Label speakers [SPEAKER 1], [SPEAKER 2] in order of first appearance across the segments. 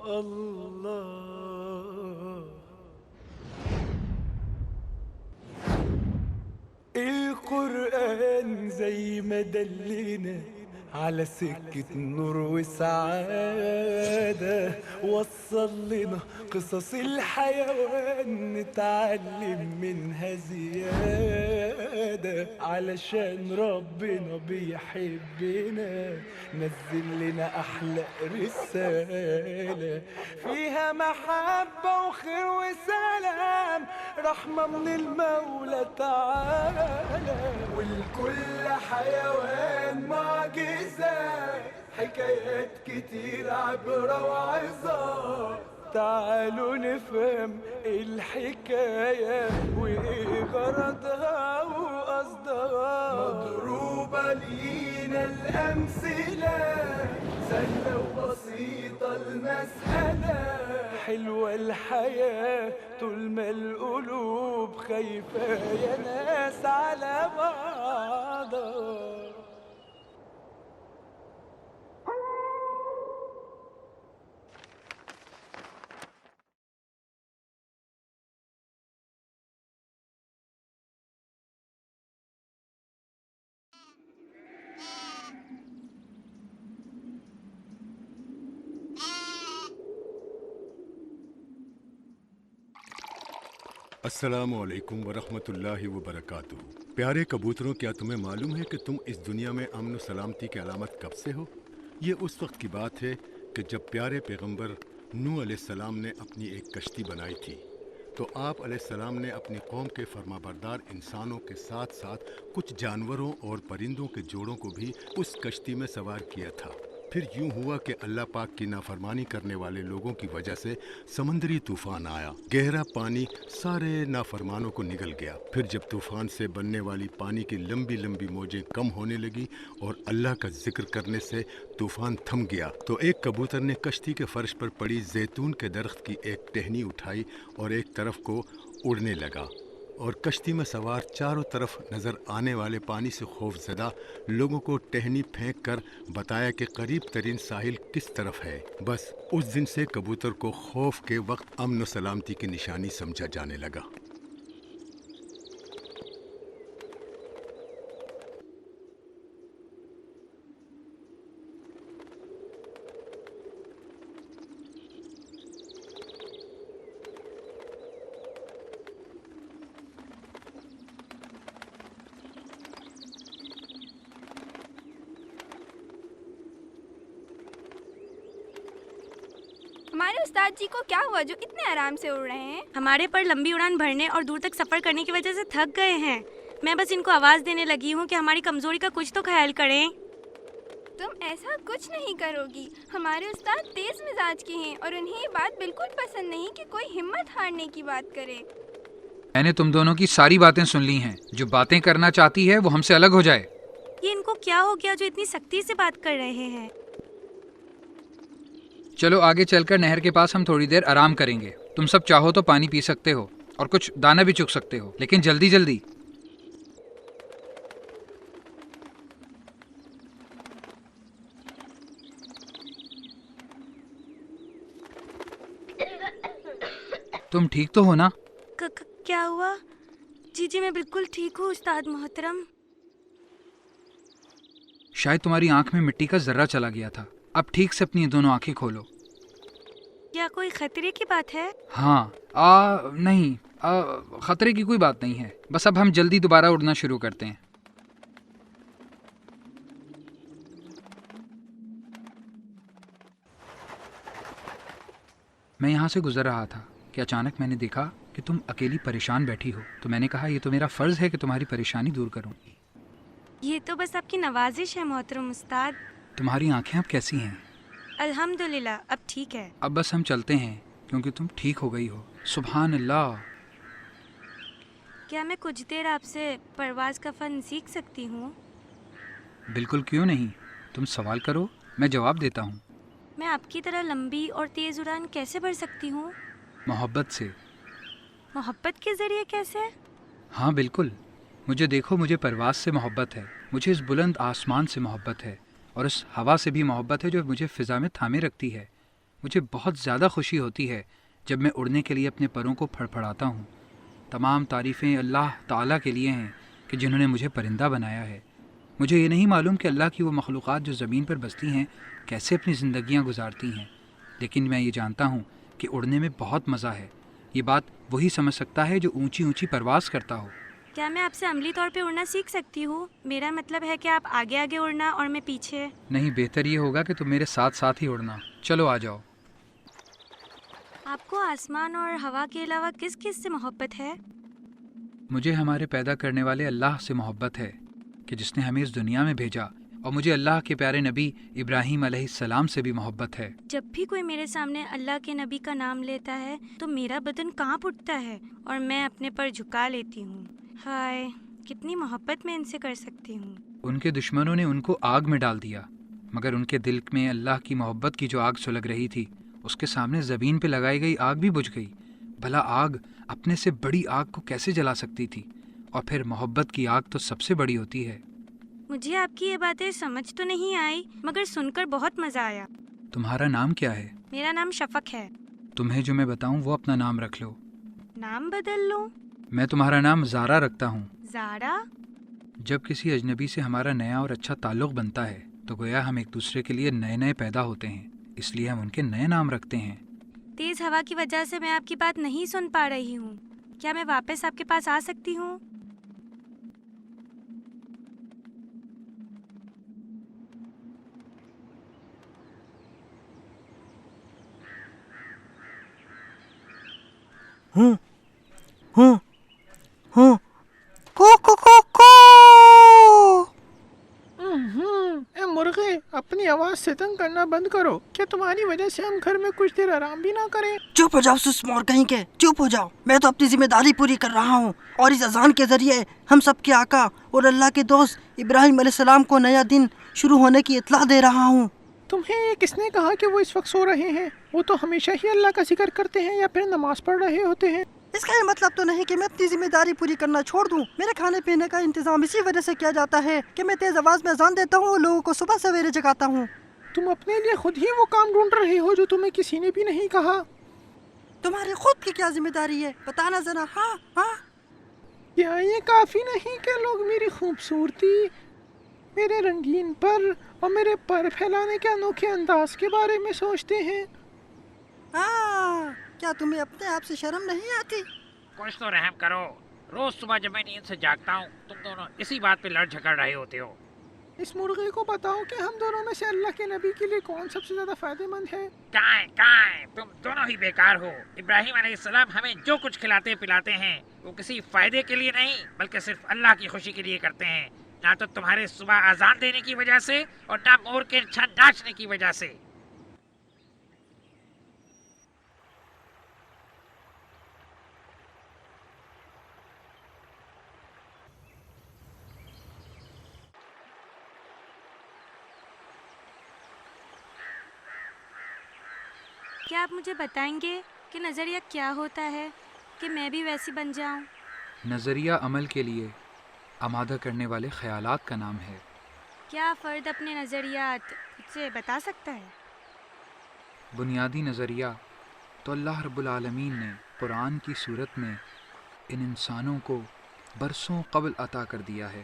[SPEAKER 1] الله. القرآن زي ما دلنا على سكة نور وسعادة، وصل لنا قصص الحيوان نتعلم منها زيادة، علشان ربنا بيحبنا نزل لنا أحلى رسالة فيها محبة وخير وسلام، رحمة من المولى تعالى. والكل حيوان معجزة، حكايات كتير عبرة وعظة، تعالوا نفهم الحكاية وإيه غرضها وقصدها. مضروبة لينا الأمثلة، سهلة وبسيطة المسألة، حلوة الحياة طول ما القلوب خايفة يا ناس على بعضها.
[SPEAKER 2] अस्सलाम वालेकुम वरहमतुल्लाहि वबरकातुहू। प्यारे कबूतरों, क्या तुम्हें मालूम है कि तुम इस दुनिया में अमन व सलामती की अलामत कब से हो? ये उस वक्त की बात है कि जब प्यारे पैगंबर नूह अलैहिस्सलाम ने अपनी एक कश्ती बनाई थी, तो आप अलैहिस्सलाम ने अपनी कौम के फरमाबरदार इंसानों के साथ साथ कुछ जानवरों और परिंदों के जोड़ों को भी उस कश्ती में सवार किया था। फिर यूं हुआ कि अल्लाह पाक की नाफरमानी करने वाले लोगों की वजह से समंदरी तूफान आया। गहरा पानी सारे नाफरमानों को निगल गया। फिर जब तूफान से बनने वाली पानी की लंबी लंबी मौजें कम होने लगी और अल्लाह का जिक्र करने से तूफान थम गया, तो एक कबूतर ने कश्ती के फर्श पर पड़ी जैतून के दरख्त की एक टहनी उठाई और एक तरफ को उड़ने लगा, और कश्ती में सवार चारों तरफ नज़र आने वाले पानी से खौफजदा लोगों को टहनी फेंक कर बताया कि करीब तरीन साहिल किस तरफ है। बस उस दिन से कबूतर को खौफ के वक्त अमन व सलामती की निशानी समझा जाने लगा।
[SPEAKER 3] हमारे उस्ताद जी को क्या हुआ जो इतने आराम से उड़ रहे हैं?
[SPEAKER 4] हमारे पर लंबी उड़ान भरने और दूर तक सफ़र करने की वजह से थक गए हैं। मैं बस इनको आवाज़ देने लगी हूँ कि हमारी कमज़ोरी का कुछ तो ख्याल करें।
[SPEAKER 3] तुम ऐसा कुछ नहीं करोगी। हमारे उस्ताद तेज मिजाज के हैं और उन्हें ये बात बिल्कुल पसंद नहीं कि कोई हिम्मत हारने की बात करे।
[SPEAKER 5] मैंने तुम दोनों की सारी बातें सुन ली हैं। जो बातें करना चाहती है वो हमसे अलग हो जाए।
[SPEAKER 4] ये इनको क्या हो गया जो इतनी सख्ती से बात कर रहे हैं?
[SPEAKER 5] चलो आगे चलकर नहर के पास हम थोड़ी देर आराम करेंगे। तुम सब चाहो तो पानी पी सकते हो और कुछ दाना भी चुग सकते हो, लेकिन जल्दी जल्दी। तुम ठीक तो हो ना?
[SPEAKER 4] क्या हुआ? जी मैं बिल्कुल ठीक हूँ उस्ताद मोहतरम।
[SPEAKER 5] शायद तुम्हारी आंख में मिट्टी का जर्रा चला गया था। अब ठीक से अपनी दोनों आंखें खोलो।
[SPEAKER 4] क्या कोई खतरे की बात है?
[SPEAKER 5] हाँ, नहीं, खतरे की कोई बात नहीं है। बस अब हम जल्दी दोबारा उड़ना शुरू करते हैं। मैं यहाँ से गुजर रहा था कि अचानक मैंने देखा कि तुम अकेली परेशान बैठी हो, तो मैंने कहा ये तो मेरा फ़र्ज़ है कि तुम्हारी परेशानी दूर करूँ।
[SPEAKER 4] ये तो बस आपकी नवाजिश है मोहतरम उस्ताद।
[SPEAKER 5] तुम्हारी आंखें अब कैसी हैं?
[SPEAKER 4] अल्हम्दुलिल्लाह, अब ठीक है।
[SPEAKER 5] अब बस हम चलते हैं क्योंकि तुम ठीक हो गई हो। सुभान अल्लाह।
[SPEAKER 4] क्या मैं कुछ देर आपसे परवाज़ का फ़न सीख सकती हूँ?
[SPEAKER 5] बिल्कुल, क्यों नहीं। तुम सवाल करो, मैं जवाब देता हूँ।
[SPEAKER 4] मैं आपकी तरह लंबी और तेज़ उड़ान कैसे भर सकती हूँ?
[SPEAKER 5] मोहब्बत से।
[SPEAKER 4] मोहब्बत के ज़रिए कैसे?
[SPEAKER 5] हाँ बिल्कुल। मुझे देखो, मुझे परवाज़ से मोहब्बत है, मुझे इस बुलंद आसमान से मोहब्बत है, और इस हवा से भी मोहब्बत है जो मुझे फ़िज़ा में थामे रखती है। مجھے بہت زیادہ خوشی ہوتی ہے جب میں اڑنے کے لیے اپنے پروں کو پھڑپھڑاتا ہوں۔ تمام تعریفیں اللہ تعالیٰ کے لیے ہیں کہ جنہوں نے مجھے پرندہ بنایا ہے۔ مجھے یہ نہیں معلوم کہ اللہ کی وہ مخلوقات جو زمین پر بستی ہیں کیسے اپنی زندگیاں گزارتی ہیں، لیکن میں یہ جانتا ہوں کہ اڑنے میں بہت مزہ ہے۔ یہ بات وہی سمجھ سکتا ہے جو اونچی اونچی پرواز کرتا ہو۔
[SPEAKER 4] کیا میں آپ سے عملی طور پہ اڑنا سیکھ سکتی ہوں؟ میرا مطلب ہے کہ آپ آگے آگے اڑنا اور میں پیچھے۔
[SPEAKER 5] نہیں، بہتر یہ ہوگا کہ تم میرے ساتھ ساتھ ہی اڑنا۔ چلو آ جاؤ۔
[SPEAKER 4] آپ کو آسمان اور ہوا کے علاوہ کس کس سے محبت ہے؟
[SPEAKER 5] مجھے ہمارے پیدا کرنے والے اللہ سے محبت ہے کہ جس نے ہمیں اس دنیا میں بھیجا، اور مجھے اللہ کے پیارے نبی ابراہیم علیہ السلام سے بھی محبت ہے۔
[SPEAKER 4] جب بھی کوئی میرے سامنے اللہ کے نبی کا نام لیتا ہے تو میرا بدن کانپ اٹھتا ہے اور میں اپنے پر جھکا لیتی ہوں۔ ہائے، کتنی محبت میں ان سے کر سکتی ہوں۔
[SPEAKER 5] ان کے دشمنوں نے ان کو آگ میں ڈال دیا، مگر ان کے دل میں اللہ کی محبت کی جو آگ سلگ رہی تھی اس کے سامنے زمین پہ لگائی گئی آگ بھی بجھ گئی۔ بھلا آگ اپنے سے بڑی آگ کو کیسے جلا سکتی تھی؟ اور پھر محبت کی آگ تو سب سے بڑی ہوتی ہے۔
[SPEAKER 4] مجھے آپ کی یہ باتیں سمجھ تو نہیں آئی، مگر سن کر بہت مزہ آیا۔
[SPEAKER 5] تمہارا نام کیا ہے؟
[SPEAKER 4] میرا نام شفق ہے۔
[SPEAKER 5] تمہیں جو میں بتاؤں وہ اپنا نام رکھ لو۔
[SPEAKER 4] نام بدل لوں؟
[SPEAKER 5] میں تمہارا نام زارا رکھتا ہوں۔
[SPEAKER 4] زارا؟
[SPEAKER 5] جب کسی اجنبی سے ہمارا نیا اور اچھا تعلق بنتا ہے تو گویا ہم ایک دوسرے کے لیے نئے نئے پیدا ہوتے ہیں، اس لیے ہم ان کے نئے نام رکھتے ہیں۔
[SPEAKER 4] تیز ہوا کی وجہ سے میں آپ کی بات نہیں سن پا رہی ہوں، کیا میں واپس آپ کے پاس آ سکتی ہوں؟
[SPEAKER 1] اے مرغے، اپنی آواز سے تنگ کرنا بند کرو۔ کیا تمہاری وجہ سے ہم گھر میں کچھ دیر آرام بھی نہ کریں؟
[SPEAKER 6] چپ ہو جاؤ سسمور کہیں کے، چپ ہو جاؤ۔ میں تو اپنی ذمہ داری پوری کر رہا ہوں، اور اس اذان کے ذریعے ہم سب کے آقا اور اللہ کے دوست ابراہیم علیہ السلام کو نیا دن شروع ہونے کی اطلاع دے رہا ہوں۔
[SPEAKER 1] تمہیں یہ کس نے کہا کہ وہ اس وقت سو رہے ہیں؟ وہ تو ہمیشہ ہی اللہ کا ذکر کرتے ہیں یا پھر نماز پڑھ رہے ہوتے ہیں۔
[SPEAKER 6] اس کا یہ مطلب تو نہیں کہ میں اپنی ذمہ داری پوری کرنا چھوڑ دوں۔ میرے کھانے پینے کا انتظام اسی وجہ سے کیا جاتا ہے کہ میں تیز آواز میں اذان دیتا ہوں اور لوگوں کو صبح سویرے جگاتا ہوں۔
[SPEAKER 1] تم اپنے لیے خود ہی وہ کام ڈھونڈ رہے ہو جو تمہیں کسی نے بھی نہیں کہا۔
[SPEAKER 6] تمہاری خود کی کیا ذمہ داری ہے بتانا ذرا۔ ہاں
[SPEAKER 1] کیا یہ کافی نہیں کہ لوگ میری خوبصورتی، میرے رنگین پر اور میرے پر پھیلانے کے انوکھے انداز کے بارے میں سوچتے ہیں؟
[SPEAKER 6] کیا تمہیں اپنے آپ سے شرم نہیں آتی؟
[SPEAKER 7] کچھ تو رحم کرو۔ روز صبح جب میں نیند سے جاگتا ہوں تم دونوں اسی بات پہ لڑ جھگڑ رہے ہوتے ہو۔
[SPEAKER 1] اس مرغے کو بتاؤ کہ ہم دونوں میں سے اللہ کے نبی کے لیے کون سب سے زیادہ فائدہ مند ہے؟
[SPEAKER 7] کائیں تم دونوں ہی بیکار ہو۔ ابراہیم علیہ السلام ہمیں جو کچھ کھلاتے پلاتے ہیں وہ کسی فائدے کے لیے نہیں بلکہ صرف اللہ کی خوشی کے لیے کرتے ہیں، نہ تو تمہارے صبح اذان دینے کی وجہ سے اور نہ مور کے چھن ناچنے کی وجہ سے۔
[SPEAKER 4] کیا آپ مجھے بتائیں گے کہ نظریہ کیا ہوتا ہے کہ میں بھی ویسی بن جاؤں؟
[SPEAKER 5] نظریہ عمل کے لیے آمادہ کرنے والے خیالات کا نام ہے۔
[SPEAKER 4] کیا فرد اپنے نظریات خود سے بتا سکتا ہے؟
[SPEAKER 5] بنیادی نظریہ تو اللہ رب العالمین نے قرآن کی صورت میں ان انسانوں کو برسوں قبل عطا کر دیا ہے۔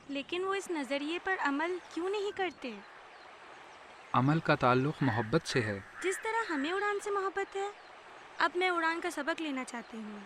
[SPEAKER 4] لیکن وہ اس نظریے پر عمل کیوں نہیں کرتے؟
[SPEAKER 5] عمل کا تعلق محبت سے ہے۔
[SPEAKER 4] جس طرح ہمیں اڑان سے محبت ہے۔ اب میں اڑان کا سبق لینا چاہتی ہوں۔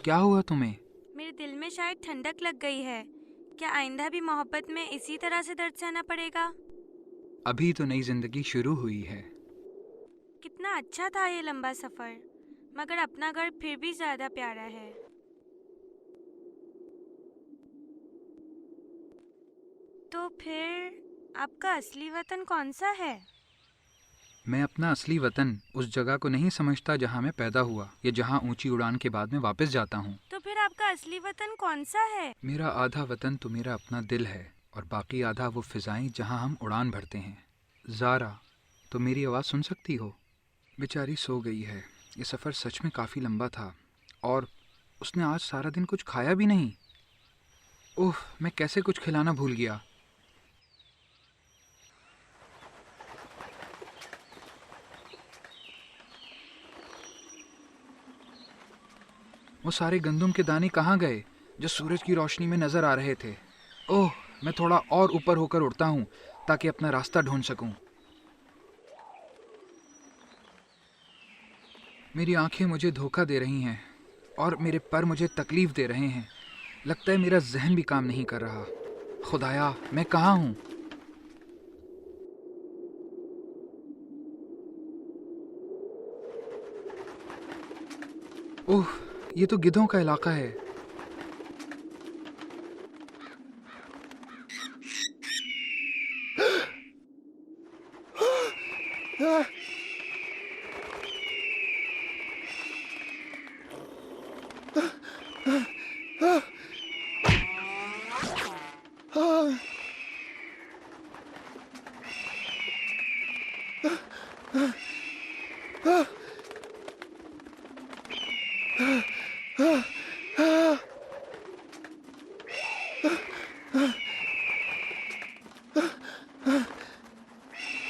[SPEAKER 5] کیا ہوا تمہیں؟
[SPEAKER 4] میرے دل میں شاید ٹھنڈک لگ گئی ہے۔ کیا آئندہ بھی محبت میں اسی طرح سے درد سہنا پڑے گا؟
[SPEAKER 5] ابھی تو نئی زندگی شروع ہوئی ہے۔
[SPEAKER 4] کتنا اچھا تھا یہ لمبا سفر، مگر اپنا گھر پھر بھی زیادہ پیارا ہے۔ تو پھر آپ کا اصلی وطن کون سا ہے؟
[SPEAKER 5] میں اپنا اصلی وطن اس جگہ کو نہیں سمجھتا جہاں میں پیدا ہوا یا جہاں اونچی اڑان کے بعد میں واپس جاتا ہوں۔
[SPEAKER 4] تو پھر آپ کا اصلی وطن کون سا ہے؟
[SPEAKER 5] میرا آدھا وطن تو میرا اپنا دل ہے اور باقی آدھا وہ فضائیں جہاں ہم اڑان بھرتے ہیں۔ زارا، تو میری آواز سن سکتی ہو؟ बेचारी सो गई है। ये सफ़र सच में काफ़ी लंबा था और उसने आज सारा दिन कुछ खाया भी नहीं। ओह, मैं कैसे कुछ खिलाना भूल गया। वो सारे गंदम के दाने कहाँ गए जो सूरज की रोशनी में नज़र आ रहे थे? ओह, मैं थोड़ा और ऊपर होकर उड़ता हूँ ताकि अपना रास्ता ढूंढ सकूं। मेरी आंखें मुझे धोखा दे रही हैं और मेरे पर मुझे तकलीफ दे रहे हैं। लगता है मेरा जहन भी काम नहीं कर रहा। खुदाया, मैं कहाँ हूँ? ओह, ये तो गिद्धों का इलाका है।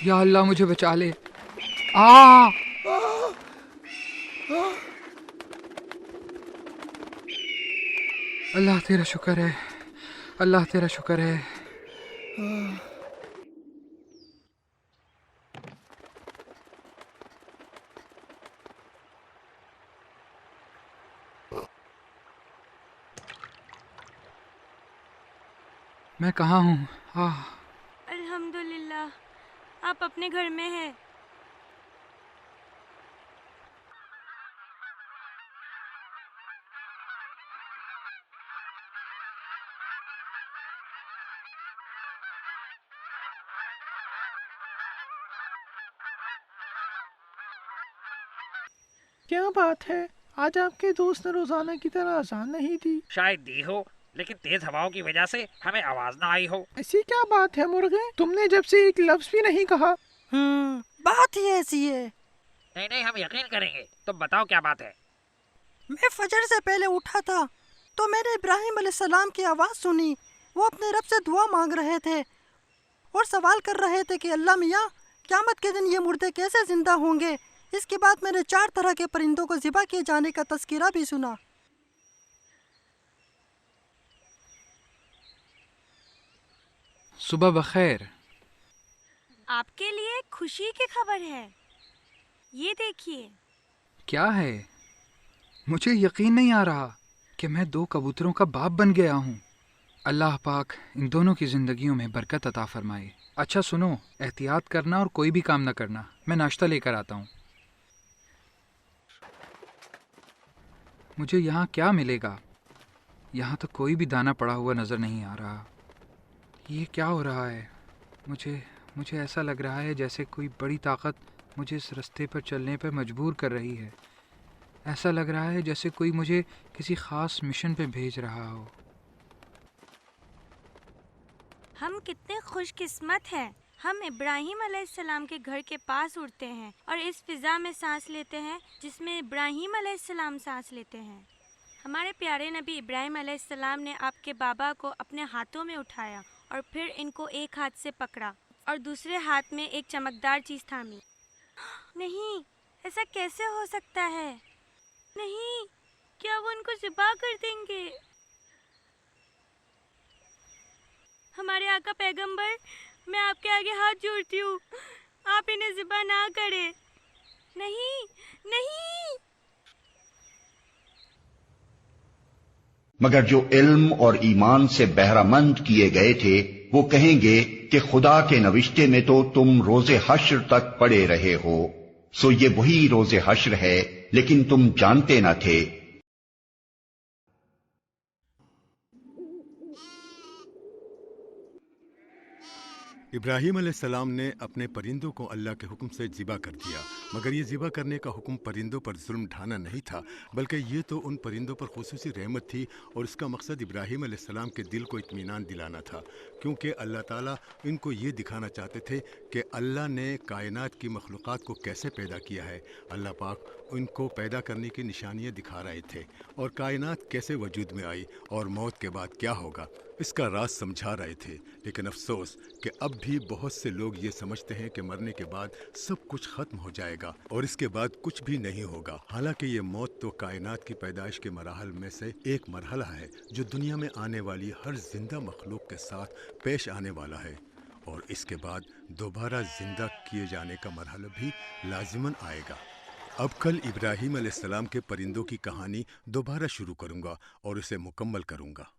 [SPEAKER 5] या अल्लाह, मुझे बचा ले। आ अल्लाह तेरा शुक्र है, अल्लाह तेरा शुक्र है। मैं कहाँ हूँ?
[SPEAKER 4] अल्हम्दुलिल्लाह, आप अपने घर में हैं।
[SPEAKER 1] क्या बात है, आज आपके दोस्त ने रोजाना की तरह अजान नहीं दी?
[SPEAKER 7] शायद दी हो, लेकिन तेज हवाओं की वजह से हमें आवाज ना आई हो।
[SPEAKER 1] ऐसी क्या बात है मुर्गे, तुमने जब से एक लफ्ज भी नहीं कहा।
[SPEAKER 6] बात ही ऐसी है।
[SPEAKER 7] नहीं नहीं, हम यकीन करेंगे। तुम बताओ क्या बात है।
[SPEAKER 6] मैं फजर से पहले उठा था तो मैंने इब्राहिम अलैहिस्सलाम की आवाज़ सुनी। वो अपने रब से दुआ मांग रहे थे और सवाल कर रहे थे कि अल्लाह मियाँ, क़यामत के दिन ये मुर्दे कैसे जिंदा होंगे। इसके बाद मैंने 4 तरह के परिंदों को ज़िबा किए जाने का तज़किरा भी सुना।
[SPEAKER 5] सुबह बखैर।
[SPEAKER 4] आपके लिए खुशी की खबर है, ये देखिए।
[SPEAKER 5] क्या है? मुझे यकीन नहीं आ रहा कि मैं 2 कबूतरों का बाप बन गया हूँ। अल्लाह पाक इन दोनों की ज़िंदगियों में बरकत अता फरमाए। अच्छा सुनो, एहतियात करना और कोई भी काम ना करना। मैं नाश्ता लेकर आता हूँ। मुझे यहाँ क्या मिलेगा? यहाँ तो कोई भी दाना पड़ा हुआ नज़र नहीं आ रहा। ये क्या हो रहा है? मुझे ऐसा लग रहा है जैसे कोई बड़ी ताकत मुझे इस रास्ते पर चलने पर मजबूर कर रही है। ऐसा लग रहा है जैसे कोई मुझे किसी ख़ास मिशन पे भेज रहा हो।
[SPEAKER 4] हम कितने खुशकिस्मत हैं। हम इब्राहिम अलैहिस्सलाम के घर के पास उड़ते हैं और इस फिज़ा में सांस लेते हैं जिसमें इब्राहिम अलैहिस्सलाम सांस लेते हैं। हमारे प्यारे नबी इब्राहिम अलैहिस्सलाम ने आपके बाबा को अपने हाथों में उठाया और फिर इनको एक हाथ से पकड़ा और दूसरे हाथ में एक चमकदार चीज़ थामी। नहीं, ऐसा कैसे हो सकता है? नहीं, क्या वो उनको ज़िबा कर देंगे? हमारे आका पैगंबर, मैं आपके आगे हाथ जोड़ती हूँ, आप इन्हें ज़िबा ना करें। नहीं, नहीं।
[SPEAKER 8] मगर जो इल्म और ईमान से बहरामंद किए गए थे वो कहेंगे कि खुदा के नविश्ते में तो तुम रोज़े हश्र तक पड़े रहे हो, सो ये वही रोज़े हश्र है, लेकिन तुम जानते न थे।
[SPEAKER 2] इब्राहीम अलैहिस्सलाम ने अपने परिंदों को अल्लाह के हुक्म से ज़िबा कर दिया मगर ये ज़िबा करने का हुक्म परिंदों पर जुल्म ढाना नहीं था, बल्कि ये तो उन परिंदों पर खुसूसी रहमत थी और इसका मकसद इब्राहीम अलैहिस्सलाम के दिल को इत्मीनान दिलाना था, क्योंकि अल्लाह ताला इनको ये दिखाना चाहते थे कि अल्लाह ने कायनात की मखलूक़ात को कैसे पैदा किया है। अल्लाह पाक उनको पैदा करने की निशानियाँ दिखा रहे थे और कायनात कैसे वजूद में आई और मौत के बाद क्या होगा, इसका राज समझा रहे थे। लेकिन अफसोस कि अब भी बहुत से लोग ये समझते हैं कि मरने के बाद सब कुछ ख़त्म हो जाएगा और इसके बाद कुछ भी नहीं होगा। हालांकि ये मौत तो कायनात की पैदाइश के मराहल में से एक मरहला है जो दुनिया में आने वाली हर जिंदा मखलूक के साथ पेश आने वाला है, और इसके बाद दोबारा जिंदा किए जाने का मरहला भी लाजिमन आएगा। अब कल इब्राहीम अलैहिस्सलाम के परिंदों की कहानी दोबारा शुरू करूंगा और उसे मुकम्मल करूंगा।